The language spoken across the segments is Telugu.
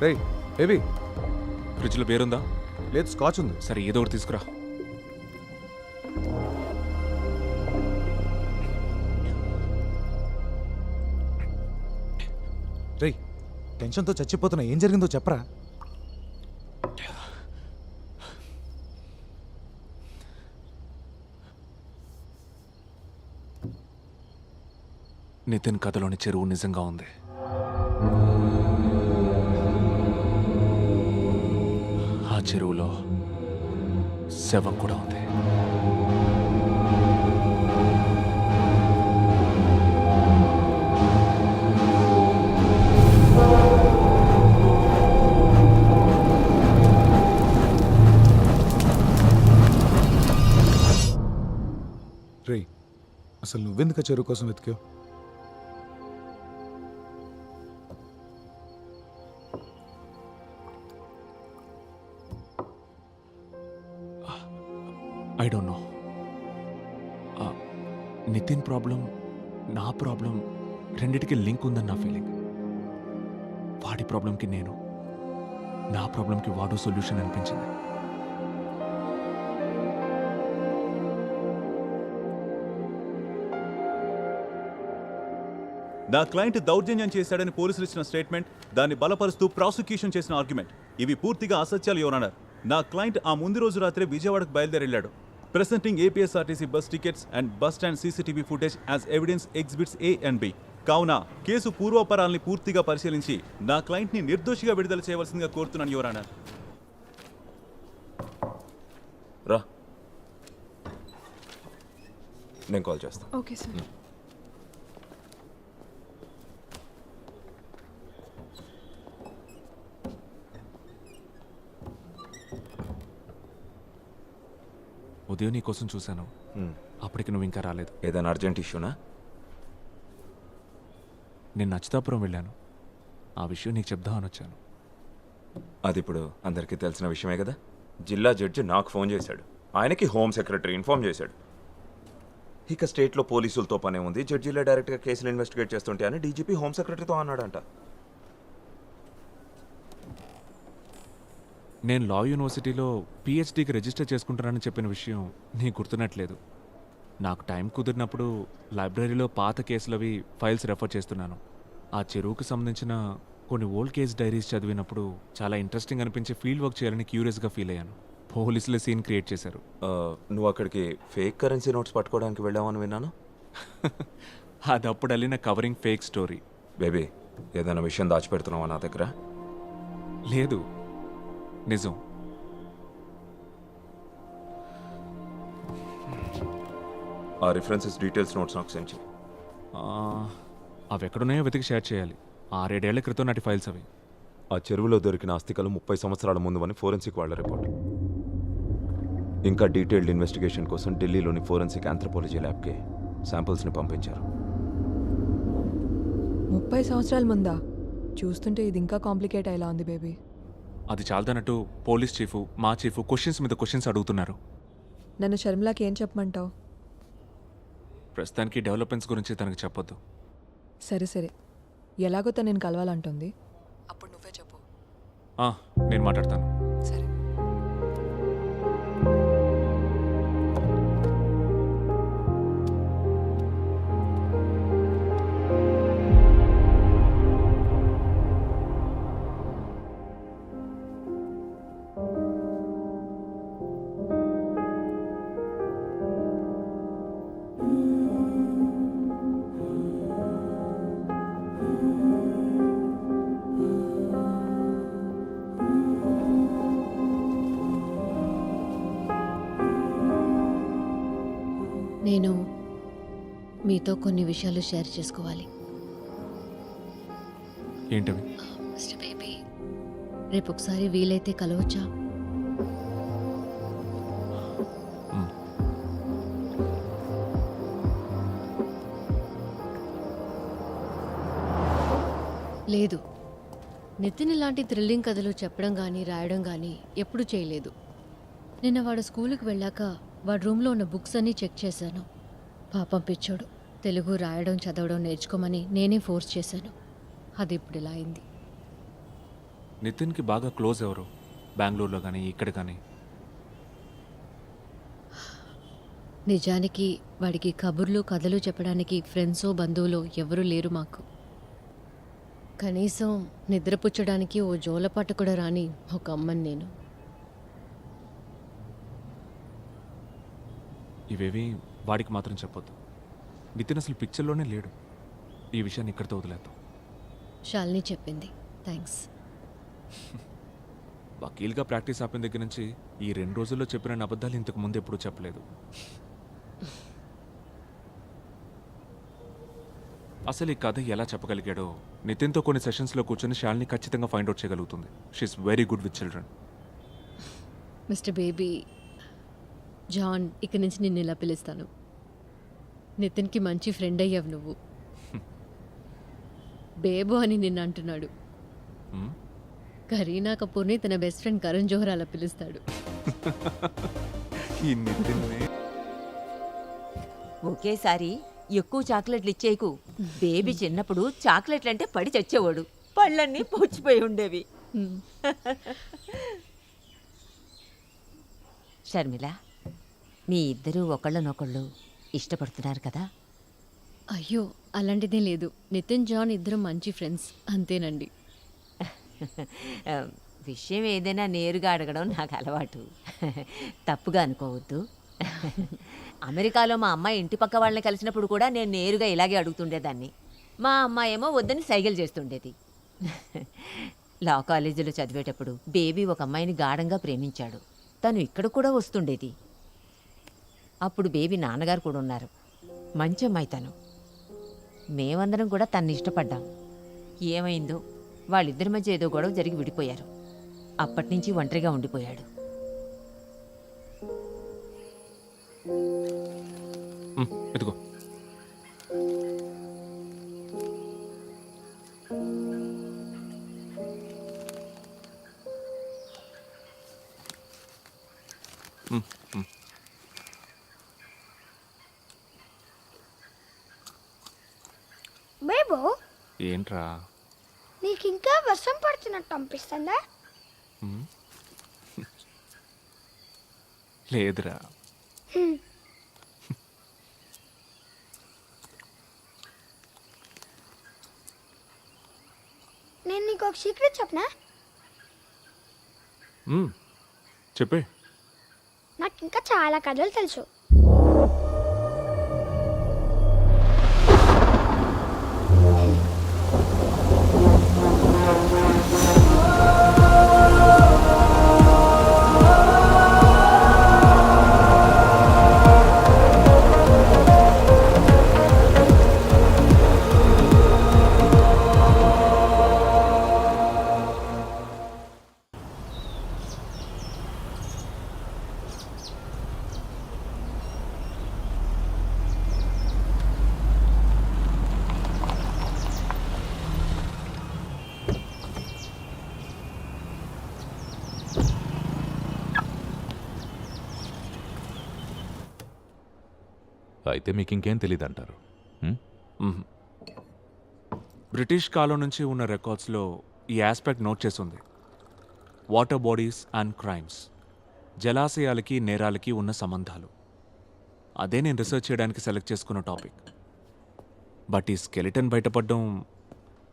రేయ్ బేబీ, ఫ్రిడ్జ్లో బేరుందా? లేదు స్కాచ్ ఉంది. సరే ఏదో ఒకటి తీసుకురా. రేయ్ టెన్షన్తో చచ్చిపోతున్నా, ఏం జరిగిందో చెప్పరా? నితిన్ కథలోని చెరువు నిజంగా ఉంది. ఆ చెరువులో శవం కూడా ఉంది. రేయ్ అసలు నువ్వెందుకు చెరువు కోసం వెతికావు? I don't know. Nitin problem, నా ప్రాబ్లం రెండిటికి లింక్ ఉందని నా ఫీలింగ్. వాడి ప్రాబ్లంకి నేను, నా ప్రాబ్లంకి వాడు సొల్యూషన్ అనిపించింది. నా క్లయింట్ దౌర్జన్యం చేశాడని పోలీసులు ఇచ్చిన స్టేట్మెంట్, దాన్ని బలపరుస్తూ ప్రాసిక్యూషన్ చేసిన ఆర్గ్యుమెంట్ ఇవి పూర్తిగా అసత్యాలు యువర్ ఆనర్. నా క్లయింట్ ఆ ముందు రోజు రాత్రి విజయవాడకు బయలుదేరెళ్లాడు. Presenting APSRTC bus tickets and bus stand CCTV footage as evidence exhibits A and B. కావున కేసు పూర్వాపరాల్ని పూర్తిగా పరిశీలించి నా క్లయింట్ని నిర్దోషిగా విడుదల చేయవలసిందిగా కోరుతున్నాను యువర్ ఆనర్. రా, నేను కాల్ చేస్తాను. Okay sir. ఉదయం నీ కోసం చూశాను, అప్పటికి నువ్వు ఇంకా రాలేదు. ఏదైనా అర్జెంట్ ఇష్యూనా? నేను నచ్చితాపురం వెళ్ళాను, ఆ విషయం నీకు చెప్దామని వచ్చాను. అది ఇప్పుడు అందరికీ తెలిసిన విషయమే కదా. జిల్లా జడ్జి నాకు ఫోన్ చేశాడు, ఆయనకి హోమ్ సెక్రటరీ ఇన్ఫార్మ్ చేశాడు. ఇక స్టేట్లో పోలీసులతో పనే ఉంది, జడ్జిలే డైరెక్ట్గా కేసులు ఇన్వెస్టిగేట్ చేస్తుంటే అని డీజీపీ హోమ్ సెక్రటరీతో అన్నాడంట. నేను లా యూనివర్సిటీలో పిహెచ్డీకి రిజిస్టర్ చేసుకుంటానని చెప్పిన విషయం నీకు గుర్తున్నట్లేదు. నాకు టైం కుదిరినప్పుడు లైబ్రరీలో పాత కేసులవి ఫైల్స్ రెఫర్ చేస్తున్నాను. ఆ చెరువుకు సంబంధించిన కొన్ని ఓల్డ్ కేస్ డైరీస్ చదివినప్పుడు చాలా ఇంట్రెస్టింగ్ అనిపించి ఫీల్డ్ వర్క్ చేయాలని క్యూరియస్గా ఫీల్ అయ్యాను. పోలీసులే సీన్ క్రియేట్ చేశారు. నువ్వు అక్కడికి ఫేక్ కరెన్సీ నోట్స్ పట్టుకోవడానికి వెళ్ళావని విన్నాను. అది అప్పుడు వెళ్ళిన కవరింగ్ ఫేక్ స్టోరీ. బేబీ, ఏదైనా విషయం దాచిపెడుతున్నావా నా దగ్గర? లేదు, నిజం. ఆ రిఫరెన్సెస్ డీటెయిల్స్ నోట్స్ నాకు సెండ్ చేయి. అవి ఎక్కడున్నాయో వెతికి షేర్ చేయాలి. 6-7 క్రితం నాటి ఫైల్స్ అవి. ఆ చెరువులో దొరికిన అస్థికలు 30 సంవత్సరాల ముందు అని ఫోరెన్సిక్ వాళ్ళ రిపోర్ట్. ఇంకా డీటెయిల్డ్ ఇన్వెస్టిగేషన్ కోసం ఢిల్లీలోని ఫోరెన్సిక్ ఆంథ్రోపాలజీ ల్యాబ్కి శాంపిల్స్ని పంపించారు. 30 సంవత్సరాల ముందా? చూస్తుంటే ఇది ఇంకా కాంప్లికేట్ అయ్యేలా ఉంది బేబీ. అది చాలదన్నట్టు పోలీస్ చీఫ్, మా చీఫ్ క్వశ్చన్స్ మీద క్వశ్చన్స్ అడుగుతున్నారు. నన్ను షర్మిలాకి ఏం చెప్పమంటావు? ప్రస్తుతానికి డెవలప్మెంట్స్ గురించి తనకు చెప్పొద్దు. సరే సరే, ఎలాగో తను నేను కలవాలంటుంది, అప్పుడు నువ్వే చెప్పు. నేను మాట్లాడతాను. సరే. నేను మీతో కొన్ని విషయాలు షేర్ చేసుకోవాలి. ఏంటవి? మిస్టర్ బేబీ, రేపు ఒకసారి వీలైతే కలవచ్చా? లేదు, నితిన్ ఇలాంటి థ్రిల్లింగ్ కథలు చెప్పడం కానీ రాయడం కానీ ఎప్పుడు చేయలేదు. నిన్న వాడు స్కూల్కి వెళ్ళాక వాడి రూమ్లో ఉన్న బుక్స్ అన్నీ చెక్ చేశాను. పాపం పిచ్చోడు, తెలుగు రాయడం చదవడం నేర్చుకోమని నేనే ఫోర్స్ చేశాను. అది ఇప్పుడు ఇలా అయింది. నితిన్కి బాగా క్లోజ్ ఎవరు బెంగళూరులో కానీ ఇక్కడ కానీ? నిజానికి వాడికి కబుర్లు కథలు చెప్పడానికి ఫ్రెండ్సో బంధువులో ఎవరూ లేరు మాకు. కనీసం నిద్రపుచ్చడానికి ఓ జోలపాట కూడా రాని ఒక అమ్మని నేను. ఇవేవి వాడికి మాత్రం చెప్పొద్దు. నితిన్ అసలు పిక్చర్లోనే లేడు. ఈ విషయాన్ని ఇక్కడితో వదిలేద్దాం. శాలిని చెప్పింది. థ్యాంక్స్. వకీల్గా ప్రాక్టీస్ ఆపిన దగ్గర నుంచి ఈ 2 రోజుల్లో చెప్పిన అబద్ధాలు ఇంతకు ముందు ఎప్పుడూ చెప్పలేదు. అసలు ఈ కథ ఎలా చెప్పగలిగాడో నితిన్తో కొన్ని సెషన్స్లో కూర్చొని శాలిని ఖచ్చితంగా ఫైండ్ అవుట్ చేయగలుగుతుంది. She's very good with children. Mister baby, John ఇక్కడి నుంచి నిన్ను ఇలా పిలుస్తాను. నితిన్కి మంచి ఫ్రెండ్ అయ్యావు నువ్వు. బేబో అని నిన్ను అంటున్నాడు. కరీనా కపూర్ని తన బెస్ట్ ఫ్రెండ్ కరణ్ జోహర్ అలా పిలుస్తాడు. ఈ నితిన్నే ఒకేసారి ఎక్కువ చాక్లెట్లు ఇచ్చేయకు. బేబీ చిన్నప్పుడు చాక్లెట్లు అంటే పడి చచ్చేవాడు. పళ్ళన్నీ పొచ్చిపోయి ఉండేవి. షర్మిల, మీ ఇద్దరూ ఒకళ్ళనొకళ్ళు ఇష్టపడుతున్నారు కదా? అయ్యో అలాంటిదే లేదు. నితిన్ జాన్ ఇద్దరు మంచి ఫ్రెండ్స్ అంతేనండి. విషయం ఏదైనా నేరుగా అడగడం నాకు అలవాటు. తప్పుగా అనుకోవద్దు. అమెరికాలో మా అమ్మాయి ఇంటి పక్క వాళ్ళని కలిసినప్పుడు కూడా నేను నేరుగా ఇలాగే అడుగుతుండేదాన్ని. మా అమ్మాయి ఏమో వద్దని సైగలు చేస్తుండేది. లా కాలేజీలో చదివేటప్పుడు బేబీ ఒక అమ్మాయిని గాఢంగా ప్రేమించాడు. తను ఇక్కడ కూడా వస్తుండేది. అప్పుడు బేబీ నాన్నగారు కూడా ఉన్నారు. మంచి అమ్మాయి తను. మేమందరం కూడా తన్ని ఇష్టపడ్డాం. ఏమైందో వాళ్ళిద్దరి మధ్య ఏదో గొడవ జరిగి విడిపోయారు. అప్పటినుంచి ఒంటరిగా ఉండిపోయాడు. ఇదిగో బేబో, ఏంట్రా? నీకు ఇంకా వర్షం పడుతున్నట్టు అనిపిస్తుందా? లేదురా. నేను నీకు ఒక సీక్రెట్ చెప్పనా? చెప్పే. నాకు ఇంకా చాలా కథలు తెలుసు. అయితే మీకు ఇంకేం తెలియదు అంటారు. బ్రిటిష్ కాలం నుంచి ఉన్న రికార్డ్స్లో ఈ ఆస్పెక్ట్ నోట్ చేసి ఉంది. వాటర్ బాడీస్ అండ్ క్రైమ్స్, జలాశయాలకి నేరాలకి ఉన్న సంబంధాలు. అదే నేను రీసెర్చ్ చేయడానికి సెలెక్ట్ చేసుకున్న టాపిక్. బట్ ఈ స్కెలిటన్ బయటపడడం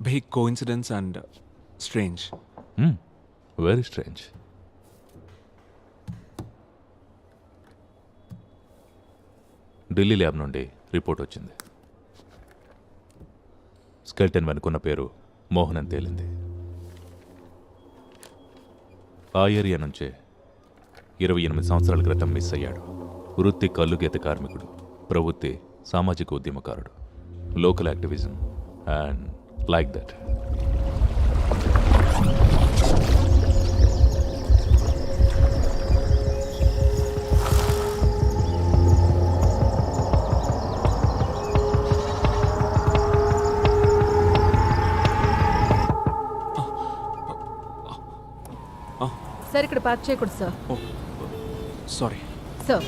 big coincidence and strange. Very strange. Delhi lab నుండి రిపోర్ట్ వచ్చింది. స్కెల్టన్ వెనుకున్న పేరు మోహన్ అని తేలింది. ఆ ఏరియా నుంచే 28 సంవత్సరాల క్రితం మిస్ అయ్యాడు. వృత్తి కల్లుగీత కార్మికుడు, ప్రవృత్తి సామాజిక ఉద్యమకారుడు, local activism and like that. Sir ఇక్కడ పార్క్ చేయకూడదు సార్. Sorry sir